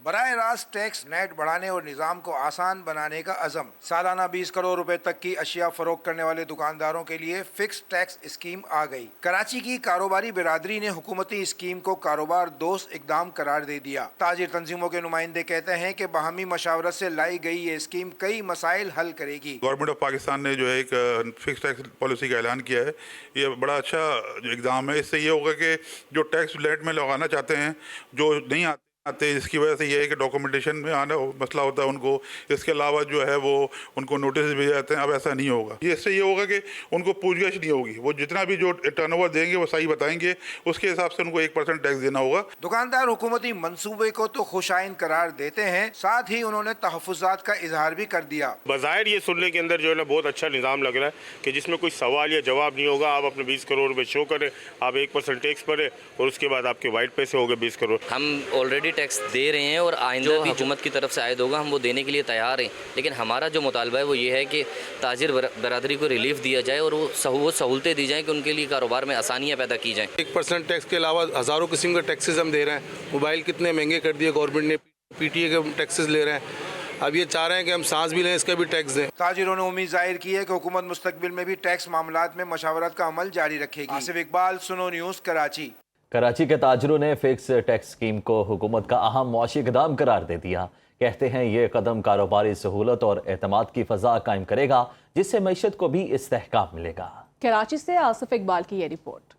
براہ راست tax net بڑھانے اور نظام کو آسان بنانے کا عزم۔ سالانہ 20 کروڑ روپے تک کی اشیاء فروخت کرنے والے دکانداروں کے لیے فکس ٹیکس اسکیم آ گئی۔ کراچی کی کاروباری برادری نے حکومتی اسکیم کو کاروبار دوست اقدام قرار دے دیا۔ تاجر تنظیموں کے نمائندے کہتے ہیں کہ باہمی مشاورت سے لائی گئی یہ اسکیم کئی مسائل حل کرے گی۔ گورنمنٹ آف پاکستان نے جو ہے ایک فکس ٹیکس پالیسی کا اعلان کیا ہے، یہ بڑا اچھا اقدام ہے۔ اس سے یہ ہوگا کہ جو ٹیکس لیٹ میں لگانا چاہتے ہیں، جو نہیں آتے اس کی وجہ سے یہ ہے کہ ڈاکومنٹیشن میں آنا مسئلہ ہوتا ہے ان کو، اس کے علاوہ جو ہے وہ ان کو نوٹس بھیجے جاتے ہیں۔ اب ایسا نہیں ہوگا، اس سے یہ ہوگا کہ ان کو پوچھ گچھ نہیں ہوگی، وہ جتنا بھی جو ٹرن اوور دیں گے وہ صحیح بتائیں گے، اس کے حساب سے ان کو 1% ٹیکس دینا ہوگا۔ دکاندار حکومتی منصوبے کو تو خوش آئند قرار دیتے ہیں، ساتھ ہی انہوں نے تحفظات کا اظہار بھی کر دیا۔ بظاہر یہ سننے کے اندر جو ہے نا بہت اچھا نظام لگ رہا ہے کہ جس میں کوئی سوال یا جواب نہیں ہوگا۔ آپ اپنے 20 کروڑ روپے شو کریں، آپ 1% ٹیکس بھریں اور اس کے بعد آپ کے وائٹ پیسے ہو گئے 20 کروڑ۔ ہم آلریڈی ٹیکس دے رہے ہیں اور آئندہ بھی حکومت کی طرف سے عائد ہوگا، ہم وہ دینے کے لیے تیار ہیں، لیکن ہمارا جو مطالبہ ہے وہ یہ ہے کہ تاجر برادری کو ریلیف دیا جائے اور وہ سہولتیں دی جائیں کہ ان کے لیے کاروبار میں آسانیاں پیدا کی جائیں۔ 1% ٹیکس کے علاوہ ہزاروں قسم کے ٹیکسز ہم دے رہے ہیں۔ موبائل کتنے مہنگے کر دیے گورنمنٹ نے، پی ٹی اے کے ٹیکسز لے رہے ہیں۔ اب یہ چاہ رہے ہیں کہ ہم سانس بھی لیں، اس کا بھی ٹیکس دیں۔ تاجروں نے امید ظاہر کی ہے کہ حکومت مستقبل میں بھی ٹیکس معاملات میں مشاورت کا عمل جاری رکھے گی۔ آصف اقبال، سنو نیوز، کراچی۔ کراچی کے تاجروں نے فکس ٹیکس اسکیم کو حکومت کا اہم معاشی اقدام قرار دے دیا۔ کہتے ہیں یہ قدم کاروباری سہولت اور اعتماد کی فضا قائم کرے گا، جس سے معیشت کو بھی استحکام ملے گا۔ کراچی سے آصف اقبال کی یہ رپورٹ۔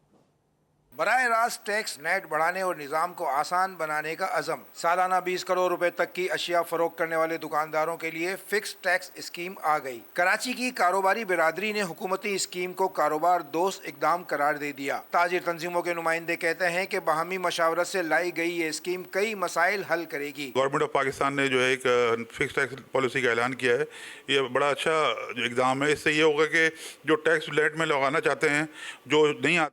براہ راست ٹیکس نیٹ بڑھانے اور نظام کو آسان بنانے کا عزم۔ سالانہ 20 کروڑ روپے تک کی اشیاء فروخت کرنے والے دکانداروں کے لیے فکس ٹیکس اسکیم آ گئی۔ کراچی کی کاروباری برادری نے حکومتی اسکیم کو کاروبار دوست اقدام قرار دے دیا۔ تاجر تنظیموں کے نمائندے کہتے ہیں کہ باہمی مشاورت سے لائی گئی یہ اسکیم کئی مسائل حل کرے گی۔ گورنمنٹ آف پاکستان نے جو ہے ایک فکس ٹیکس پالیسی کا اعلان کیا ہے، یہ بڑا اچھا اقدام ہے۔ اس سے یہ ہوگا کہ جو ٹیکس لیٹ میں لگانا چاہتے ہیں، جو نہیں آتے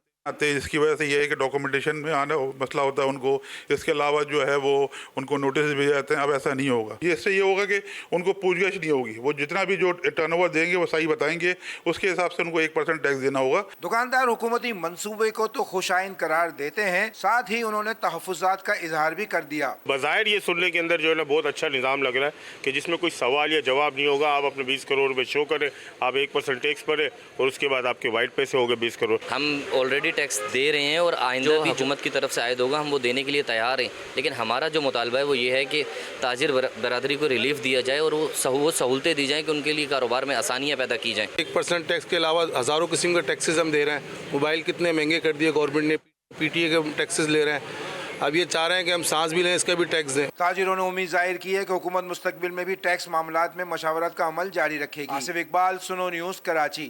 اس کی وجہ سے یہ ہے کہ ڈاکومنٹیشن میں آنا مسئلہ ہوتا ہے ان کو، اس کے علاوہ جو ہے وہ ان کو نوٹس بھیجے جاتے ہیں۔ اب ایسا نہیں ہوگا، اس سے یہ ہوگا کہ ان کو پوچھ گچھ نہیں ہوگی، وہ جتنا بھی جو ٹرن اوور دیں گے وہ صحیح بتائیں گے، اس کے حساب سے ان کو 1% ٹیکس دینا ہوگا۔ دکاندار حکومتی منصوبے کو تو خوش آئند قرار دیتے ہیں، ساتھ ہی انہوں نے تحفظات کا اظہار بھی کر دیا۔ بظاہر یہ سننے کے اندر جو ہے نا بہت اچھا نظام لگ رہا ہے کہ جس میں کوئی سوال یا جواب نہیں ہوگا۔ آپ اپنے 20 کروڑ روپے شو کریں، آپ 1% ٹیکس بھریں اور اس کے بعد آپ کے وائٹ پیسے ہو گئے 20 کروڑ۔ ہم آلریڈی ٹیکس دے رہے ہیں اور آئندہ بھی حکومت کی طرف سے عائد ہوگا، ہم وہ دینے کے لیے تیار ہیں، لیکن ہمارا جو مطالبہ ہے وہ یہ ہے کہ تاجر برادری کو ریلیف دیا جائے اور وہ سہولتیں دی جائیں کہ ان کے لیے کاروبار میں آسانیاں پیدا کی جائیں۔ 1% ٹیکس کے علاوہ ہزاروں قسم کے ٹیکسز ہم دے رہے ہیں۔ موبائل کتنے مہنگے کر دیے گورنمنٹ نے، پی ٹی اے کے ٹیکسز لے رہے ہیں۔ اب یہ چاہ رہے ہیں کہ ہم سانس بھی لیں، اس کا بھی ٹیکس دیں۔ تاجروں نے امید ظاہر کی ہے کہ حکومت مستقبل میں بھی ٹیکس معاملات میں مشاورت کا عمل جاری رکھے گی۔ آصف اقبال، سنو نیوز، کراچی۔